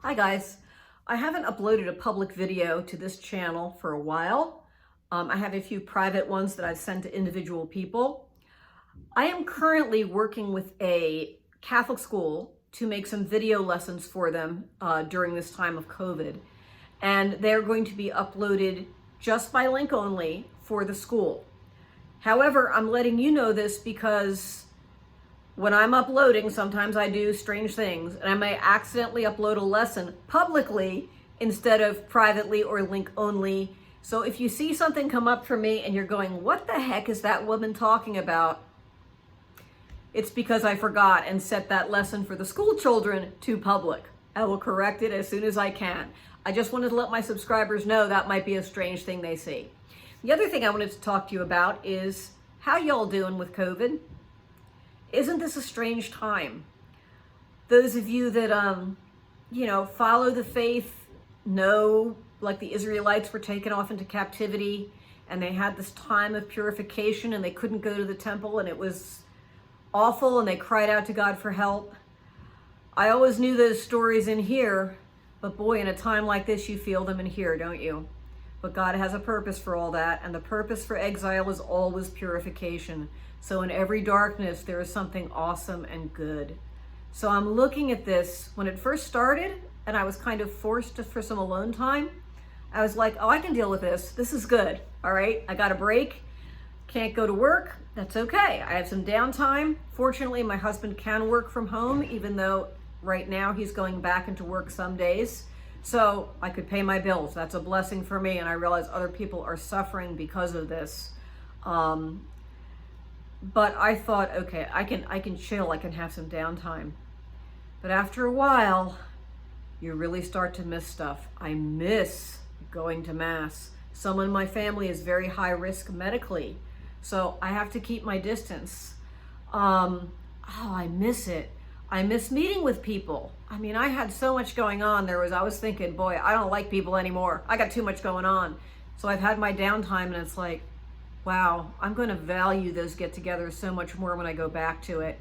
Hi guys, I haven't uploaded a public video to this channel for a while. I have a few private ones that I've sent to individual people. I am currently working with a Catholic school to make some video lessons for them during this time of COVID. And they're going to be uploaded just by link only for the school. However, I'm letting you know this because when I'm uploading, sometimes I do strange things, and I may accidentally upload a lesson publicly instead of privately or link only. So if you see something come up for me and you're going, what the heck is that woman talking about? It's because I forgot and set that lesson for the school children to public. I will correct it as soon as I can. I just wanted to let my subscribers know that might be a strange thing they see. The other thing I wanted to talk to you about is how y'all doing with COVID? Isn't this a strange time? Those of you that, follow the faith know, like the Israelites were taken off into captivity and they had this time of purification and they couldn't go to the temple and it was awful and they cried out to God for help. I always knew those stories in here, but boy, in a time like this, you feel them in here, don't you? But God has a purpose for all that, and the purpose for exile is always purification. So in every darkness, there is something awesome and good. So I'm looking at this. When it first started, and I was kind of forced for some alone time, I was like, oh, I can deal with this. This is good. All right, I got a break. Can't go to work. That's okay. I have some downtime. Fortunately, my husband can work from home, even though right now he's going back into work some days. So I could pay my bills. That's a blessing for me. And I realize other people are suffering because of this. But I thought, okay, I can chill. I can have some downtime. But after a while, you really start to miss stuff. I miss going to Mass. Someone in my family is very high risk medically. So I have to keep my distance. I miss it. I miss meeting with people. I mean, I had so much going on. I was thinking, boy, I don't like people anymore. I got too much going on. So I've had my downtime and it's like, wow, I'm going to value those get-togethers so much more when I go back to it.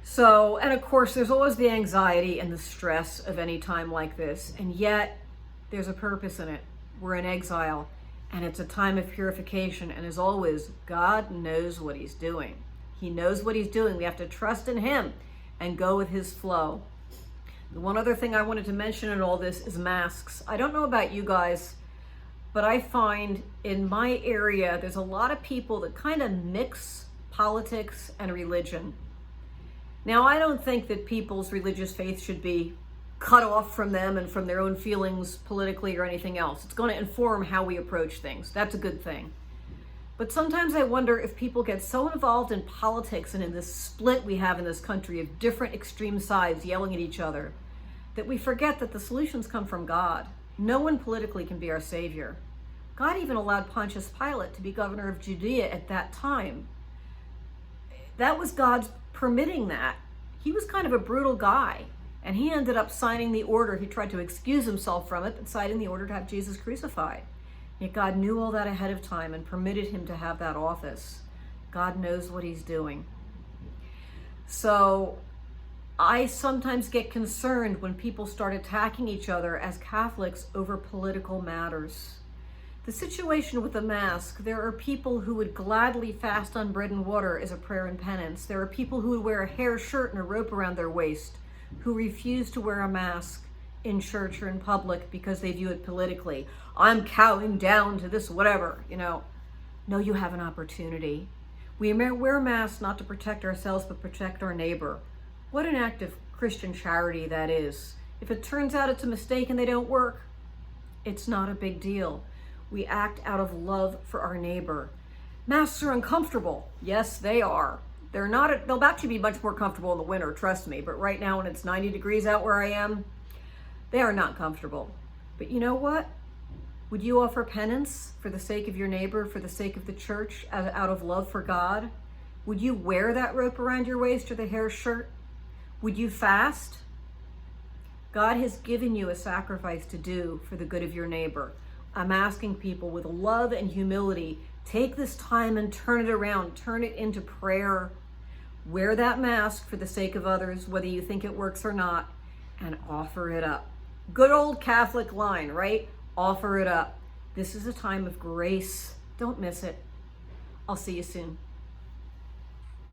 So, and of course, there's always the anxiety and the stress of any time like this. And yet, there's a purpose in it. We're in exile, and it's a time of purification. And as always, God knows what he's doing. He knows what he's doing. We have to trust in him and go with his flow. The one other thing I wanted to mention in all this is masks. I don't know about you guys, but I find in my area, there's a lot of people that kind of mix politics and religion. Now, I don't think that people's religious faith should be cut off from them and from their own feelings politically or anything else. It's going to inform how we approach things. That's a good thing. But sometimes I wonder if people get so involved in politics and in this split we have in this country of different extreme sides yelling at each other, that we forget that the solutions come from God. No one politically can be our savior. God even allowed Pontius Pilate to be governor of Judea at that time. That was God's permitting that. He was kind of a brutal guy, and he ended up signing the order. He tried to excuse himself from it, but signing the order to have Jesus crucified. Yet God knew all that ahead of time and permitted him to have that office. God knows what he's doing. So I sometimes get concerned when people start attacking each other as Catholics over political matters. The situation with the mask, there are people who would gladly fast on bread and water as a prayer and penance. There are people who would wear a hair shirt and a rope around their waist who refuse to wear a mask in church or in public because they view it politically. I'm cowing down to this whatever, No, you have an opportunity. We wear masks not to protect ourselves, but protect our neighbor. What an act of Christian charity that is. If it turns out it's a mistake and they don't work, it's not a big deal. We act out of love for our neighbor. Masks are uncomfortable. Yes, they are. They'll actually be much more comfortable in the winter, trust me. But right now when it's 90 degrees out where I am, they are not comfortable. But you know what? Would you offer penance for the sake of your neighbor, for the sake of the church, out of love for God? Would you wear that rope around your waist or the hair shirt? Would you fast? God has given you a sacrifice to do for the good of your neighbor. I'm asking people with love and humility, take this time and turn it around, turn it into prayer. Wear that mask for the sake of others, whether you think it works or not, and offer it up. Good old Catholic line, right? Offer it up. This is a time of grace. Don't miss it. I'll see you soon.